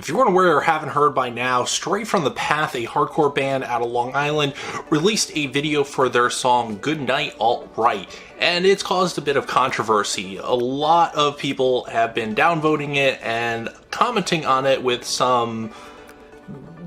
If you're unaware or haven't heard by now, Straight from the Path, a hardcore band out of Long Island, released a video for their song Goodnight Alt-Right, and it's caused a bit of controversy. A lot of people have been downvoting it and commenting on it with some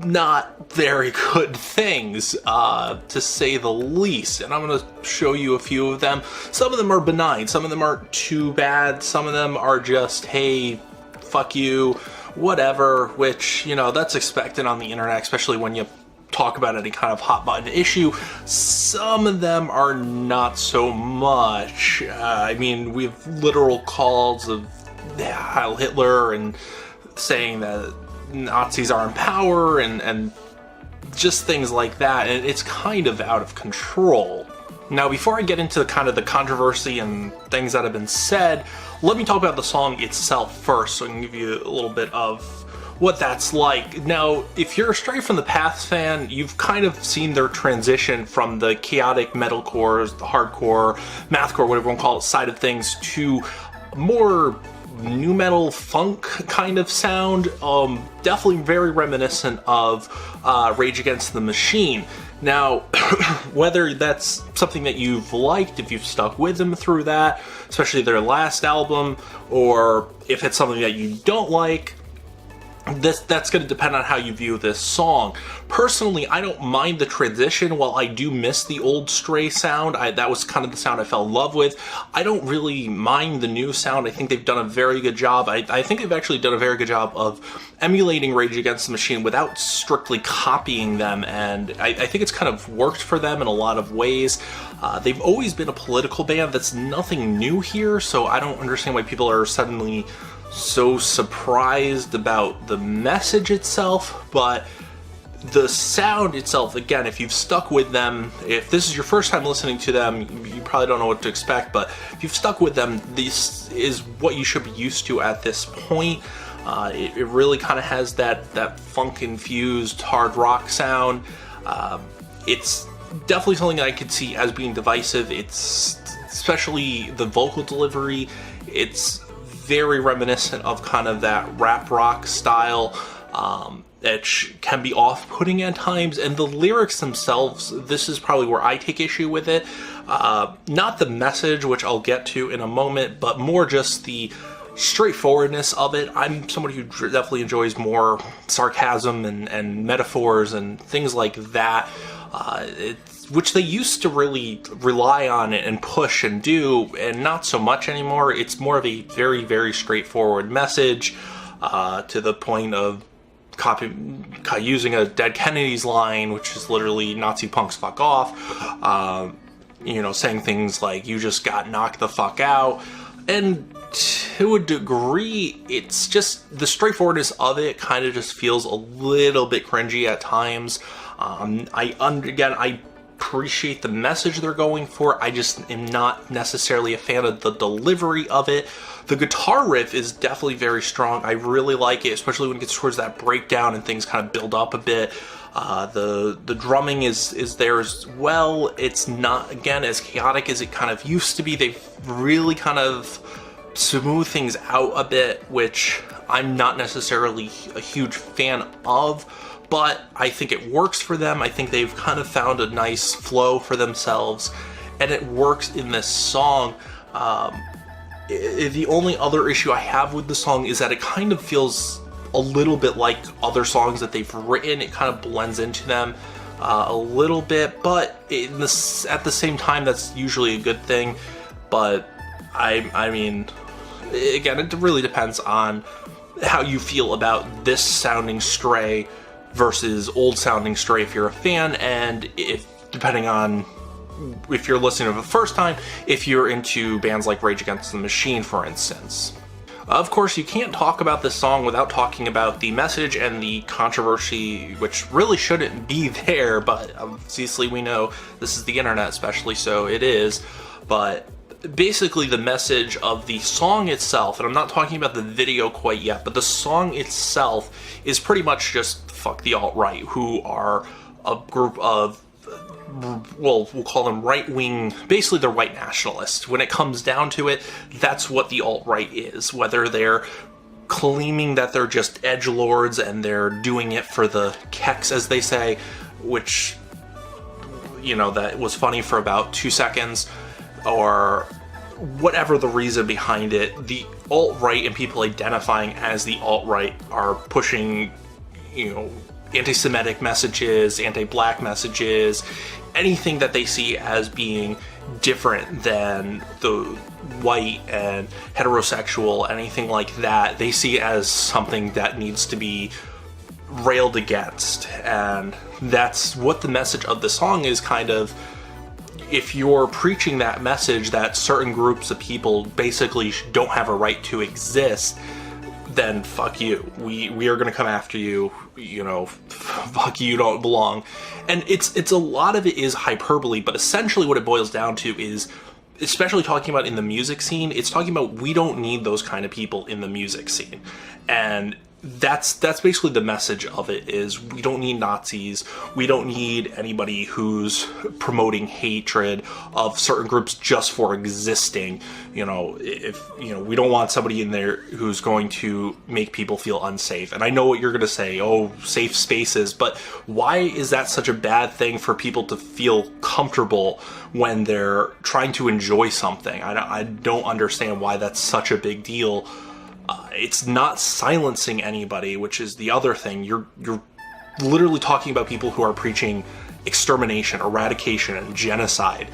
not very good things, to say the least. And I'm going to show you a few of them. Some of them are benign, some of them aren't too bad, some of them are just, hey, fuck you, whatever, which, you know, that's expected on the internet, especially when you talk about any kind of hot button issue. Some of them are not so much. I mean, we have literal calls of Heil Hitler and saying that Nazis are in power and just things like that, and it's kind of out of control. Now, before I get into kind of the controversy and things that have been said, let me talk about the song itself first, so I can give you a little bit of what that's like. Now, if you're a Straight from the Path fan, you've kind of seen their transition from the chaotic metalcore, the hardcore, mathcore, whatever you want to call it, side of things, to more new metal funk kind of sound. Definitely very reminiscent of Rage Against the Machine. Now, whether that's something that you've liked, if you've stuck with them through that, especially their last album, or if it's something that you don't like, that's going to depend on how you view this song. Personally, I don't mind the transition. While I do miss the old Stray sound, that was kind of the sound I fell in love with, I don't really mind the new sound. I think they've done a very good job. I think they've actually done a very good job of emulating Rage Against the Machine without strictly copying them, and I think it's kind of worked for them in a lot of ways. They've always been a political band. That's nothing new here, so I don't understand why people are suddenly so surprised about the message itself. But the sound itself, again, if you've stuck with them, if this is your first time listening to them, you probably don't know what to expect, but if you've stuck with them, this is what you should be used to at this point. It really kind of has that funk-infused hard rock sound. It's definitely something that I could see as being divisive. It's especially the vocal delivery. It's very reminiscent of kind of that rap rock style, that can be off-putting at times. And the lyrics themselves, this is probably where I take issue with it. Not the message, which I'll get to in a moment, but more just the straightforwardness of it. I'm somebody who definitely enjoys more sarcasm and metaphors and things like that, which they used to really rely on and push and do, and not so much anymore. It's more of a very, very straightforward message, to the point of using a Dead Kennedy's line, which is literally Nazi punks fuck off, you know, saying things like, you just got knocked the fuck out. And to a degree, it's just the straightforwardness of it kind of just feels a little bit cringy at times. I appreciate the message they're going for. I just am not necessarily a fan of the delivery of it. The guitar riff is definitely very strong. I really like it, especially when it gets towards that breakdown and things kind of build up a bit. The drumming is there as well. It's not, again, as chaotic as it kind of used to be. They've really kind of smooth things out a bit, which I'm not necessarily a huge fan of, but I think it works for them. I think they've kind of found a nice flow for themselves, and it works in this song. The only other issue I have with the song is that it kind of feels a little bit like other songs that they've written. It kind of blends into them a little bit, but at the same time, that's usually a good thing. But I mean, again, it really depends on how you feel about this sounding Stray versus old sounding Stray if you're a fan, and depending on if you're listening for the first time, if you're into bands like Rage Against the Machine, for instance. Of course, you can't talk about this song without talking about the message and the controversy, which really shouldn't be there, but obviously we know this is the internet especially, so it is. But basically the message of the song itself, and I'm not talking about the video quite yet, but the song itself is pretty much just fuck the alt-right, who are a group of, well, we'll call them right-wing, basically they're white nationalists. When it comes down to it, that's what the alt-right is. Whether they're claiming that they're just edgelords and they're doing it for the keks, as they say, which, you know, that was funny for about 2 seconds, or whatever the reason behind it. The alt-right and people identifying as the alt-right are pushing, you know, anti-Semitic messages, anti-black messages, anything that they see as being different than the white and heterosexual, anything like that, they see as something that needs to be railed against. And that's what the message of the song is, kind of. If you're preaching that message that certain groups of people basically don't have a right to exist, then fuck you. We are going to come after you. You know, fuck you, don't belong. And it's a lot of it is hyperbole, but essentially what it boils down to is, especially talking about in the music scene, it's talking about we don't need those kind of people in the music scene. And that's basically the message of it, is we don't need Nazis. We don't need anybody who's promoting hatred of certain groups just for existing. You know, if, you know, we don't want somebody in there who's going to make people feel unsafe. And I know what you're going to say, oh, safe spaces, but why is that such a bad thing for people to feel comfortable when they're trying to enjoy something? I don't understand why that's such a big deal. It's not silencing anybody, which is the other thing. You're literally talking about people who are preaching extermination, eradication, and genocide.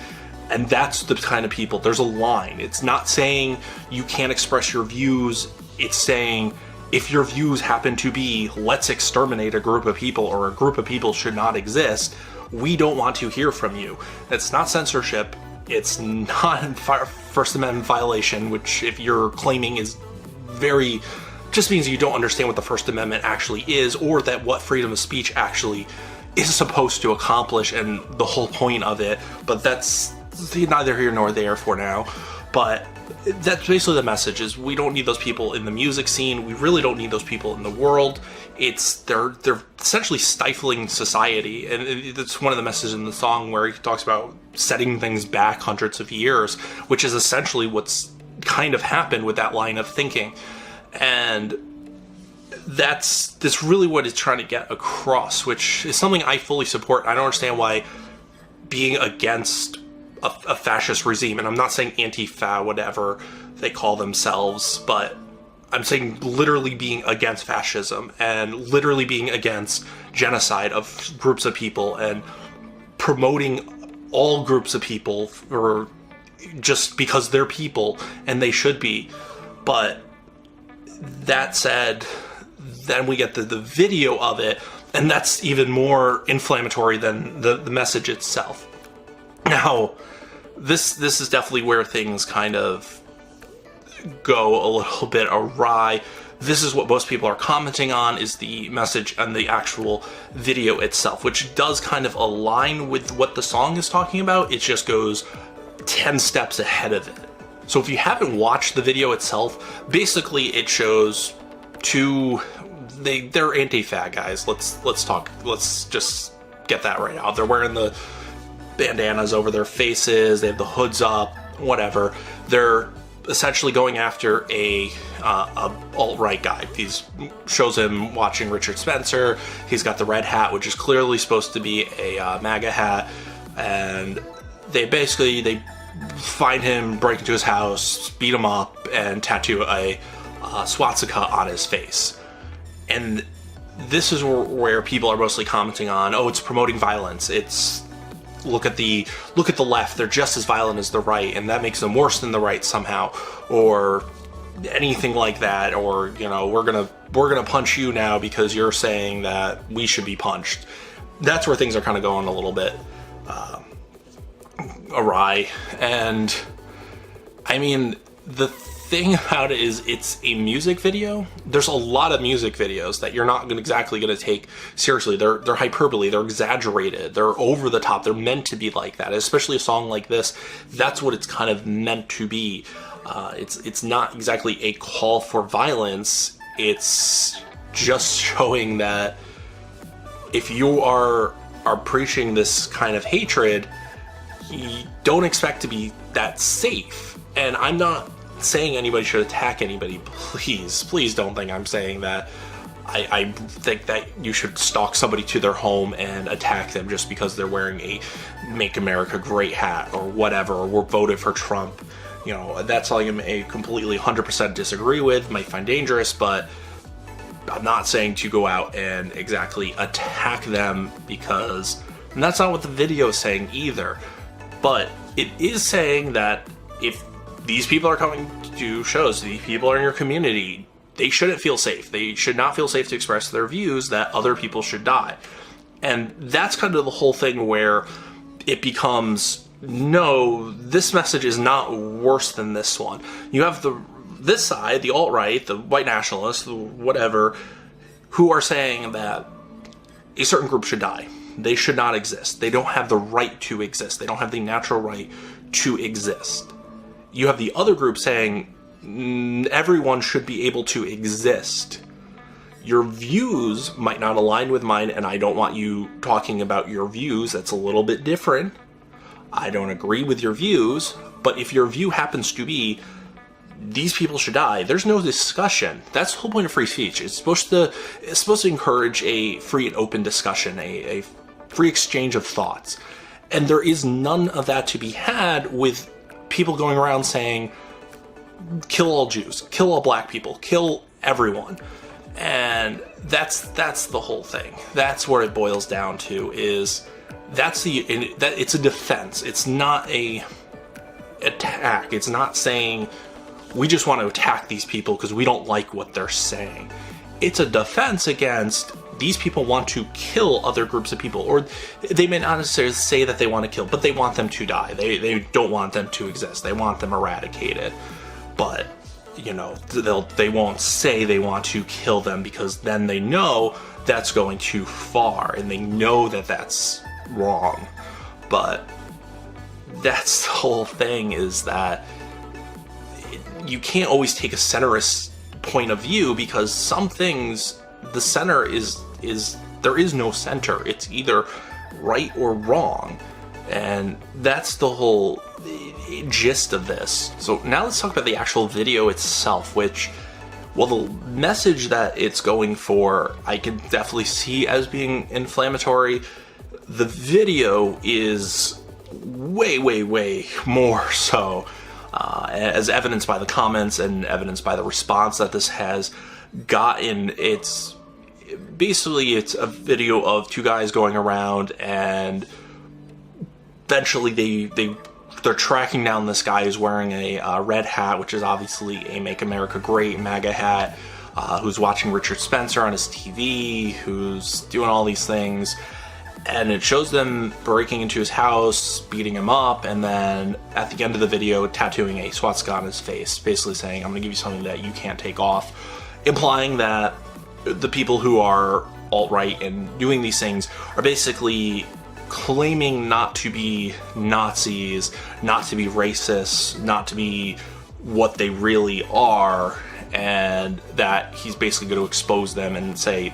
And that's the kind of people. There's a line. It's not saying you can't express your views. It's saying if your views happen to be, let's exterminate a group of people, or a group of people should not exist, we don't want to hear from you. It's not censorship. It's not First Amendment violation, which if you're claiming is very, just means you don't understand what the First Amendment actually is, or that what freedom of speech actually is supposed to accomplish and the whole point of it. But that's neither here nor there for now. But that's basically the message, is we don't need those people in the music scene. We really don't need those people in the world. They're essentially stifling society. And that's one of the messages in the song, where he talks about setting things back hundreds of years, which is essentially what's kind of happened with that line of thinking. And that's really what it's trying to get across, which is something I fully support. I don't understand why being against a fascist regime, and I'm not saying anti-fa, whatever they call themselves, but I'm saying literally being against fascism and literally being against genocide of groups of people and promoting all groups of people or just because they're people and they should be. But that said, then we get the video of it, and that's even more inflammatory than the message itself. Now, this is definitely where things kind of go a little bit awry. This is what most people are commenting on, is the message and the actual video itself, which does kind of align with what the song is talking about. It just goes 10 steps ahead of it. So if you haven't watched the video itself, basically it shows they're anti-fa guys. Let's just get that right out. They're wearing the bandanas over their faces, they have the hoods up, whatever. They're essentially going after a alt-right guy. Shows him watching Richard Spencer. He's got the red hat, which is clearly supposed to be a MAGA hat, and they find him, break into his house, beat him up, and tattoo a swastika on his face. And this is where people are mostly commenting on, oh, it's promoting violence. It's look at the left, they're just as violent as the right, and that makes them worse than the right somehow, or anything like that. Or, you know, we're gonna punch you now because you're saying that we should be punched. That's where things are kind of going a little bit awry. And I mean, the thing about it is, it's a music video. There's a lot of music videos that you're not exactly going to take seriously. They're hyperbole, they're exaggerated, they're over the top, they're meant to be like that. Especially a song like this, that's what it's kind of meant to be. It's not exactly a call for violence. It's just showing that if you are preaching this kind of hatred, you don't expect to be that safe. And I'm not saying anybody should attack anybody. Please don't think I'm saying that. I think that you should stalk somebody to their home and attack them just because they're wearing a Make America Great hat or whatever, or voted for Trump. You know, that's something I completely 100% disagree with, might find dangerous, but I'm not saying to go out and exactly attack them, because and that's not what the video is saying either. But it is saying that if these people are coming to shows, these people are in your community, they shouldn't feel safe. They should not feel safe to express their views that other people should die. And that's kind of the whole thing where it becomes, no, this message is not worse than this one. You have this side, the alt-right, the white nationalists, the whatever, who are saying that a certain group should die. They should not exist. They don't have the right to exist. They don't have the natural right to exist. You have the other group saying everyone should be able to exist. Your views might not align with mine, and I don't want you talking about your views. That's a little bit different. I don't agree with your views, but if your view happens to be these people should die, there's no discussion. That's the whole point of free speech. It's supposed to encourage a free and open discussion, a free exchange of thoughts. And there is none of that to be had with people going around saying, kill all Jews, kill all black people, kill everyone. And that's the whole thing. That's where it boils down to, is it's a defense. It's not a attack. It's not saying we just want to attack these people because we don't like what they're saying. It's a defense against these people want to kill other groups of people, or they may not necessarily say that they want to kill, but they want them to die. They don't want them to exist. They want them eradicated. But, you know, they won't say they want to kill them, because then they know that's going too far, and they know that that's wrong. But that's the whole thing, is that you can't always take a centrist point of view, because some things, the center is there is no center. It's either right or wrong. And that's the whole gist of this. So now let's talk about the actual video itself, which, well, the message that it's going for, I can definitely see as being inflammatory. The video is way more so, as evidenced by the comments and evidenced by the response that this has gotten. It's a video of two guys going around, and eventually they're tracking down this guy who's wearing a red hat, which is obviously a Make America Great MAGA hat, who's watching Richard Spencer on his TV, who's doing all these things. And it shows them breaking into his house, beating him up, and then at the end of the video, tattooing a swastika on his face, basically saying, I'm going to give you something that you can't take off, implying that the people who are alt-right and doing these things are basically claiming not to be Nazis, not to be racist, not to be what they really are, and that he's basically going to expose them and say,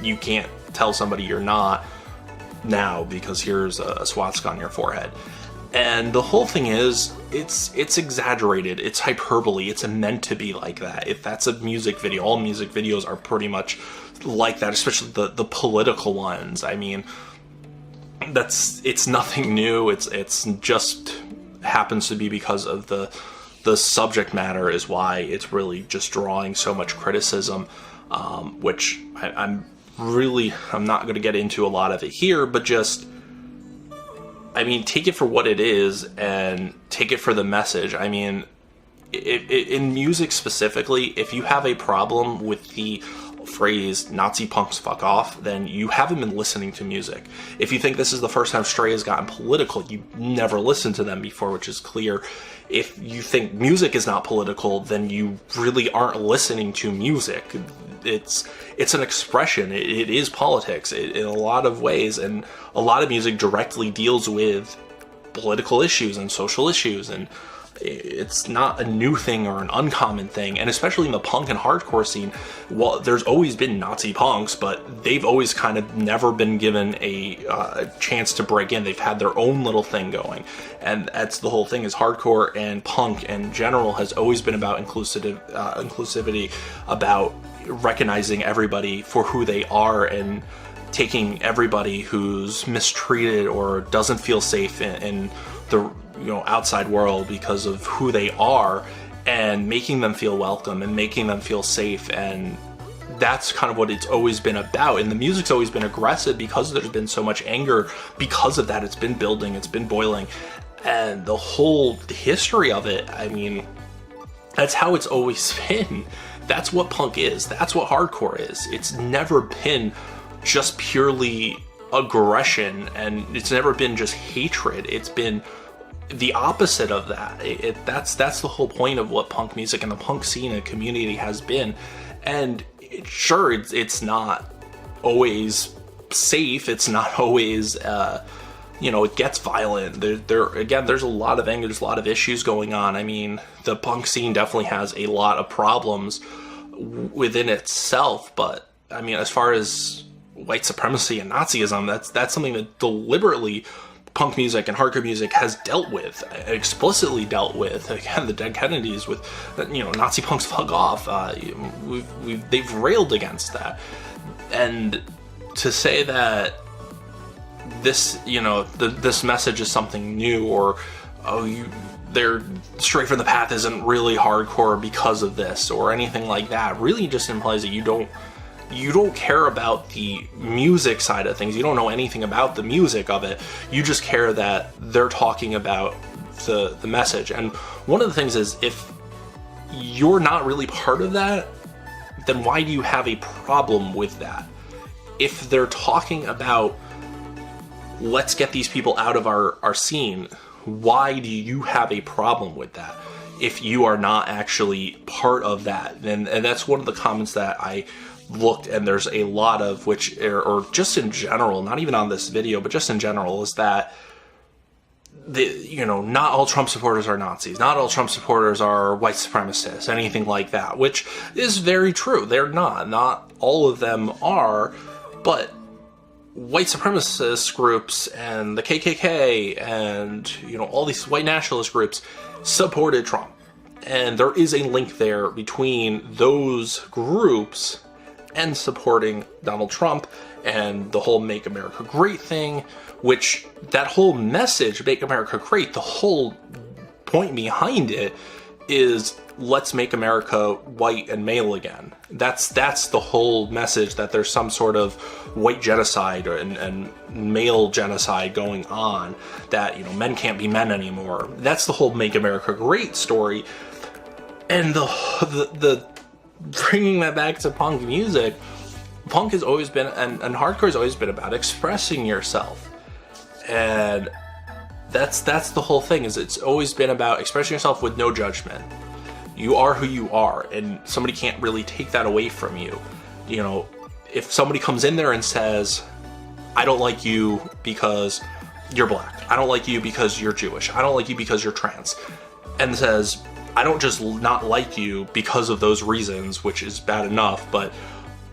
you can't tell somebody you're not now because here's a swastika on your forehead. And the whole thing is, it's exaggerated, it's hyperbole, it's meant to be like that. If that's a music video, all music videos are pretty much like that, especially the political ones. I mean, it's nothing new. It's just happens to be because of the subject matter is why it's really just drawing so much criticism, which I'm not going to get into a lot of it here, but just, I mean, take it for what it is and take it for the message. I mean, in music specifically, if you have a problem with the phrase Nazi punks fuck off, then you haven't been listening to music. If you think this is the first time Stray has gotten political, you never listened to them before, which is clear. If you think music is not political, then you really aren't listening to music. It's an expression. It is politics in a lot of ways, and a lot of music directly deals with political issues and social issues, and It's not a new thing or an uncommon thing, and especially in the punk and hardcore scene, well, there's always been Nazi punks, but they've always kind of never been given a chance to break in. They've had their own little thing going, and that's the whole thing. Is hardcore and punk in general has always been about inclusivity, about recognizing everybody for who they are and taking everybody who's mistreated or doesn't feel safe in the outside world because of who they are, and making them feel welcome and making them feel safe. And that's kind of what it's always been about. And the music's always been aggressive because there's been so much anger because of that. It's been building, it's been boiling, and the whole history of it, I mean, that's how it's always been. That's what punk is. That's what hardcore is. It's never been just purely aggression, and it's never been just hatred. It's been the opposite of that. That's the whole point of what punk music and the punk scene and community has been. And sure, it's not always safe. It's not always, it gets violent. There's a lot of anger. There's a lot of issues going on. I mean, the punk scene definitely has a lot of problems within itself. But I mean, as far as white supremacy and Nazism, that's something that deliberately punk music and hardcore music has dealt with, explicitly dealt with. Again, the Dead Kennedys with, Nazi punks fuck off. They've railed against that. And to say that this, this message is something new, or, they're straight from the path isn't really hardcore because of this, or anything like that, really just implies that you don't care about the music side of things. You don't know anything about the music of it. You just care that they're talking about the message. And one of the things is, if you're not really part of that, then why do you have a problem with that? If they're talking about, let's get these people out of our scene, why do you have a problem with that? If you are not actually part of that, and that's one of the comments that I looked, and there's a lot of, which, or just in general, not even on this video, but just in general, is that not all Trump supporters are Nazis, not all Trump supporters are white supremacists, anything like that, which is very true. They're not all of them are, but white supremacist groups and the KKK and all these white nationalist groups supported Trump, and there is a link there between those groups and supporting Donald Trump and the whole Make America Great thing, which that whole message, Make America Great, the whole point behind it is, let's make America white and male again. That's the whole message, that there's some sort of white genocide and male genocide going on, that men can't be men anymore. That's the whole Make America Great story. And the bringing that back to punk music, punk has always been, and hardcore has always been about expressing yourself. And that's the whole thing, is it's always been about expressing yourself with no judgment. You are who you are, and somebody can't really take that away from you. If somebody comes in there and says, I don't like you because you're black, I don't like you because you're Jewish, I don't like you because you're trans, and says, I don't just not like you because of those reasons, which is bad enough, but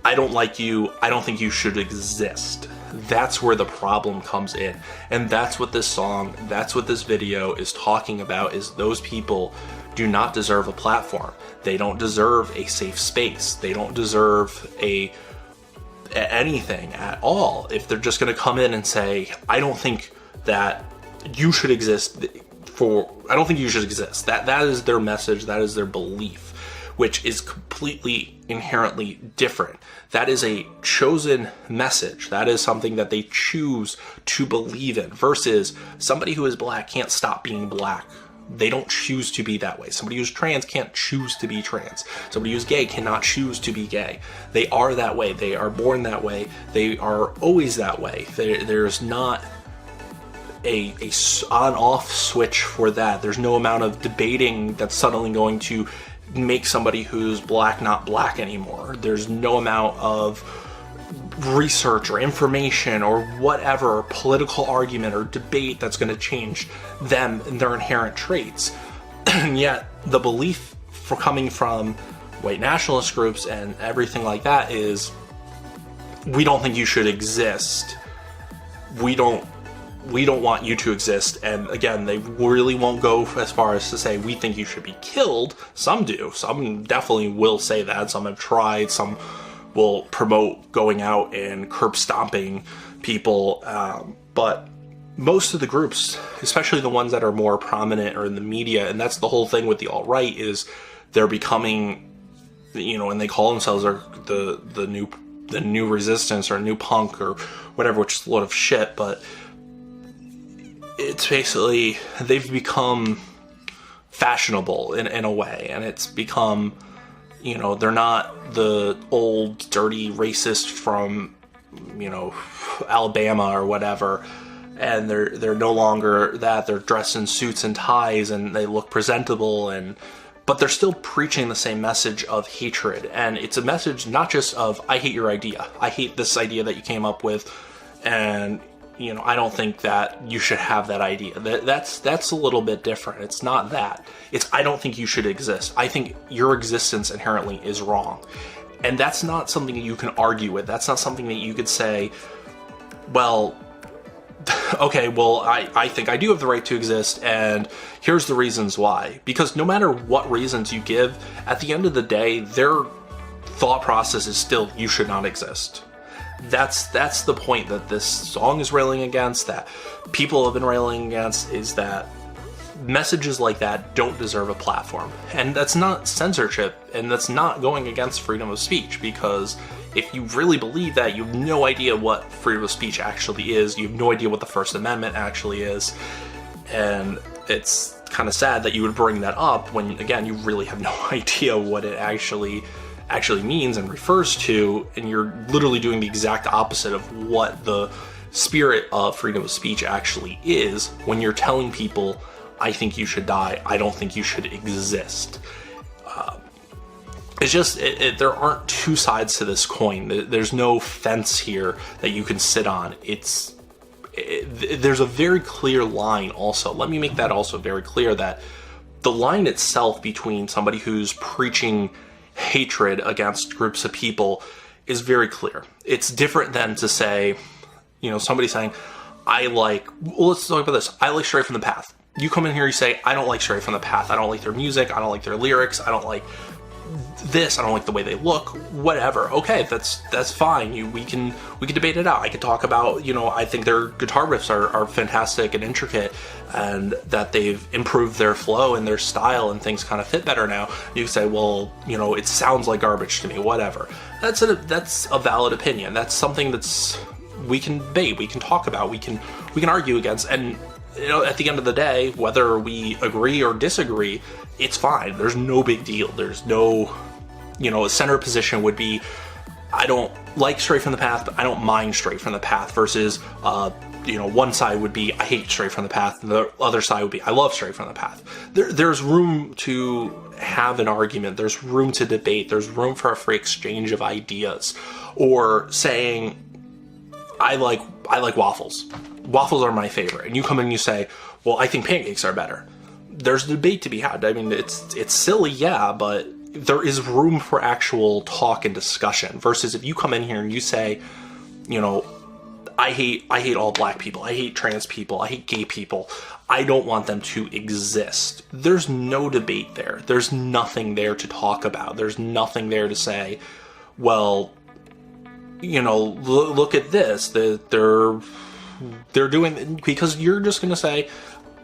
I don't like you, I don't think you should exist. That's where the problem comes in. And that's what this song, that's what this video is talking about, is those people do not deserve a platform. They don't deserve a safe space. They don't deserve anything at all. If they're just gonna come in and say, I don't think that you should exist, I don't think you should exist. That is their message, that is their belief, which is completely inherently different. That is a chosen message. That is something that they choose to believe in, versus somebody who is black can't stop being black. They don't choose to be that way. Somebody who's trans can't choose to be trans. Somebody who's gay cannot choose to be gay. They are that way. They are born that way. They are always that way. There's not a on-off switch for that. There's no amount of debating that's suddenly going to make somebody who's black not black anymore. There's no amount of research or information or whatever, political argument or debate that's going to change them and their inherent traits. And yet the belief for coming from white nationalist groups and everything like that is, we don't think you should exist. We don't want you to exist. And again, they really won't go as far as to say, we think you should be killed. Some do. Some definitely will say that. Some have tried. Some will promote going out and curb stomping people. But most of the groups, especially the ones that are more prominent or in the media, and that's the whole thing with the alt-right, is they're becoming, and they call themselves the new resistance or new punk or whatever, which is a lot of shit, but it's basically, they've become fashionable in a way, and it's become, they're not the old dirty racist from, Alabama or whatever, and they're no longer that. They're dressed in suits and ties and they look presentable, but they're still preaching the same message of hatred. And it's a message not just of, I hate your idea, I hate this idea that you came up with, and I don't think that you should have that idea. That's a little bit different. It's not that. It's, I don't think you should exist. I think your existence inherently is wrong. And that's not something that you can argue with. That's not something that you could say, well, okay, well, I think I do have the right to exist, and here's the reasons why. Because no matter what reasons you give, at the end of the day, their thought process is still, you should not exist. That's the point that this song is railing against, that people have been railing against, is that messages like that don't deserve a platform. And that's not censorship, and that's not going against freedom of speech, because if you really believe that, you have no idea what freedom of speech actually is. You have no idea what the First Amendment actually is. And it's kind of sad that you would bring that up when, again, you really have no idea what it actually means and refers to, and you're literally doing the exact opposite of what the spirit of freedom of speech actually is when you're telling people, I think you should die, I don't think you should exist. It's just, there aren't two sides to this coin. There's no fence here that you can sit on. There's a very clear line also. Let me make that also very clear, that the line itself between somebody who's preaching hatred against groups of people is very clear. It's different than to say, somebody saying, let's talk about this, I like Stray from the Path. You come in here, you say, I don't like Stray from the Path, I don't like their music, I don't like their lyrics, I don't like this, I don't like the way they look, whatever. Okay, that's fine. We can debate it out. I could talk about, I think their guitar riffs are fantastic and intricate, and that they've improved their flow and their style, and things kind of fit better now. You can say, well, it sounds like garbage to me, whatever. That's a valid opinion. That's something that's, we can debate, we can talk about, we can argue against, and at the end of the day, whether we agree or disagree, it's fine. There's no big deal. There's no, a center position would be, I don't like Stray from the Path, but I don't mind Stray from the Path, versus, one side would be, I hate Stray from the Path, and the other side would be, I love Stray from the Path. There's room to have an argument. There's room to debate. There's room for a free exchange of ideas. Or saying, I like waffles. Waffles are my favorite. And you come in and you say, well, I think pancakes are better. There's a debate to be had. I mean, it's silly, yeah, but there is room for actual talk and discussion, versus if you come in here and you say, I hate all black people, I hate trans people, I hate gay people, I don't want them to exist. There's no debate there. There's nothing there to talk about. There's nothing there to say, well, look at this, that they're doing, because you're just going to say,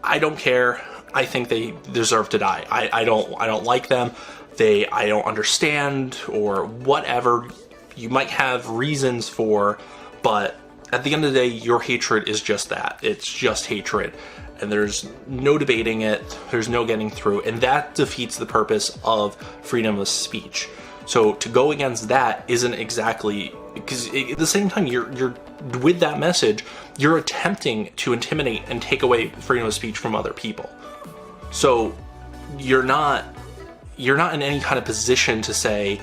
I don't care, I think they deserve to die, I don't like them, I don't understand, or whatever you might have reasons for, but at the end of the day, your hatred is just that. It's just hatred, and there's no debating it, there's no getting through, and that defeats the purpose of freedom of speech. So to go against that isn't exactly, because at the same time, you're with that message, you're attempting to intimidate and take away freedom of speech from other people. So you're not in any kind of position to say,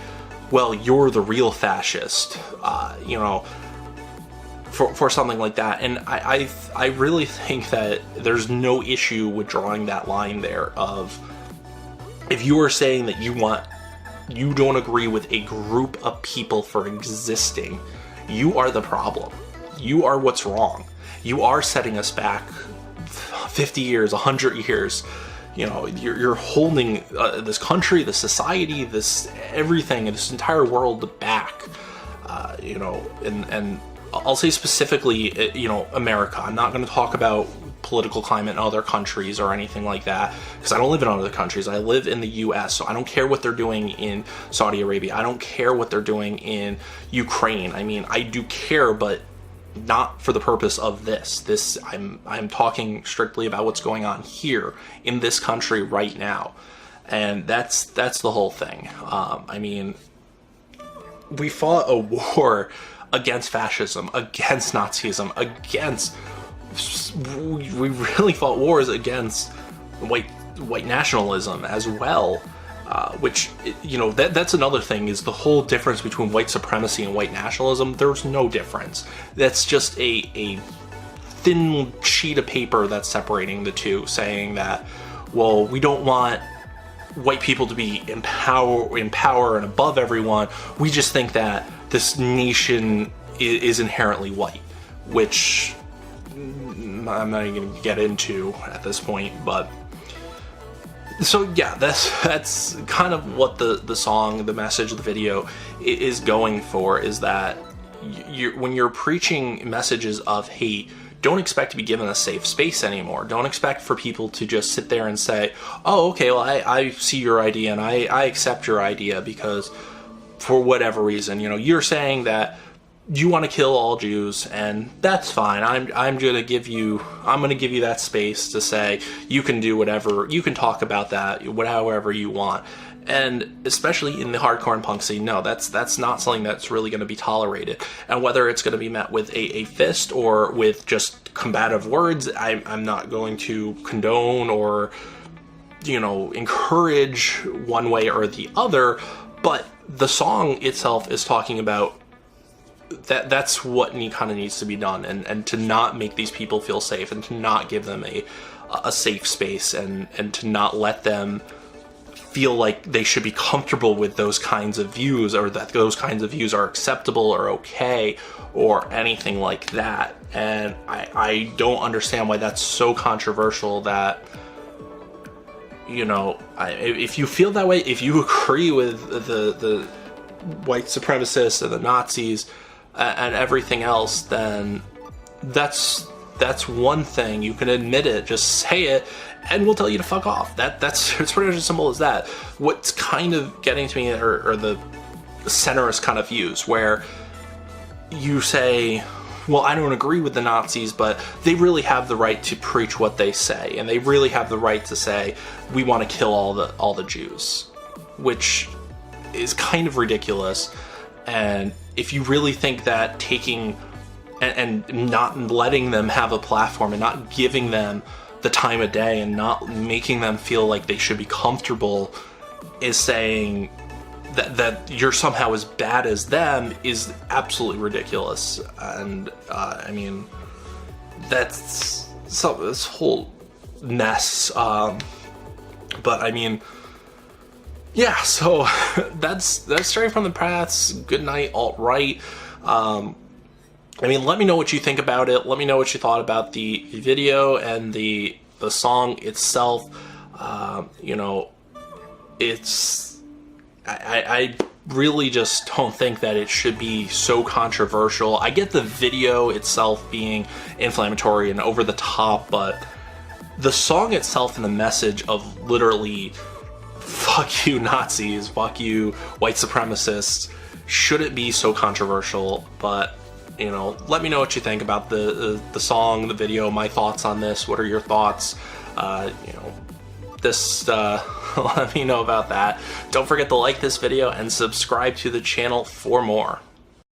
well, you're the real fascist, for something like that. And I really think that there's no issue with drawing that line there of, if you are saying that you don't agree with a group of people for existing, you are the problem. You are what's wrong. You are setting us back 50 years, 100 years. You know, you're holding this country, this society, this everything, this entire world back. You know, and I'll say specifically, you know, America. I'm not going to talk about political climate in other countries or anything like that, because I don't live in other countries. I live in the US, so I don't care what they're doing in Saudi Arabia. I don't care what they're doing in Ukraine. I mean, I do care, but not for the purpose of this. I'm talking strictly about what's going on here in this country right now, and that's the whole thing. I mean, we fought a war against fascism, against Nazism, we really fought wars against white nationalism as well, which, you know, that's another thing, is the whole difference between white supremacy and white nationalism. There's no difference. That's just a thin sheet of paper that's separating the two, saying that, well, we don't want white people to be in power and above everyone. We just think that this nation is inherently white, which I'm not even going to get into at this point. But so yeah, that's kind of what the song, the message of the video is going for, is that when you're preaching messages of hate, don't expect to be given a safe space anymore. Don't expect for people to just sit there and say, oh, okay, well, I see your idea and I accept your idea because for whatever reason, you know, you're saying that you want to kill all Jews, and that's fine. I'm gonna give you that space to say you can do whatever, you can talk about that however you want. And especially in the hardcore and punk scene, no, that's not something that's really going to be tolerated. And whether it's going to be met with a fist or with just combative words, I'm not going to condone or, you know, encourage one way or the other. But the song itself is talking about that's what kind of needs to be done, and to not make these people feel safe, and to not give them a safe space, and to not let them feel like they should be comfortable with those kinds of views, or that those kinds of views are acceptable or okay or anything like that. And I don't understand why that's so controversial, that, you know, if you feel that way, if you agree with the white supremacists and the Nazis and everything else, then that's one thing. You can admit it, just say it, and we'll tell you to fuck off. That's it's pretty much as simple as that. What's kind of getting to me are the centrist kind of views, where you say, well, I don't agree with the Nazis, but they really have the right to preach what they say, and they really have the right to say we want to kill all the Jews, which is kind of ridiculous. And if you really think that taking and not letting them have a platform, and not giving them the time of day, and not making them feel like they should be comfortable, is saying that you're somehow as bad as them, is absolutely ridiculous. And I mean, that's this whole mess. But I mean, yeah, so that's straight from the Path's Goodnight Alt-Right. I mean, let me know what you think about it. Let me know what you thought about the video and the song itself. You know, it's I really just don't think that it should be so controversial. I get the video itself being inflammatory and over the top, but the song itself and the message of literally fuck you Nazis, fuck you white supremacists, shouldn't be so controversial. But, you know, let me know what you think about the song, the video, my thoughts on this. What are your thoughts? You know, this, let me know about that. Don't forget to like this video and subscribe to the channel for more.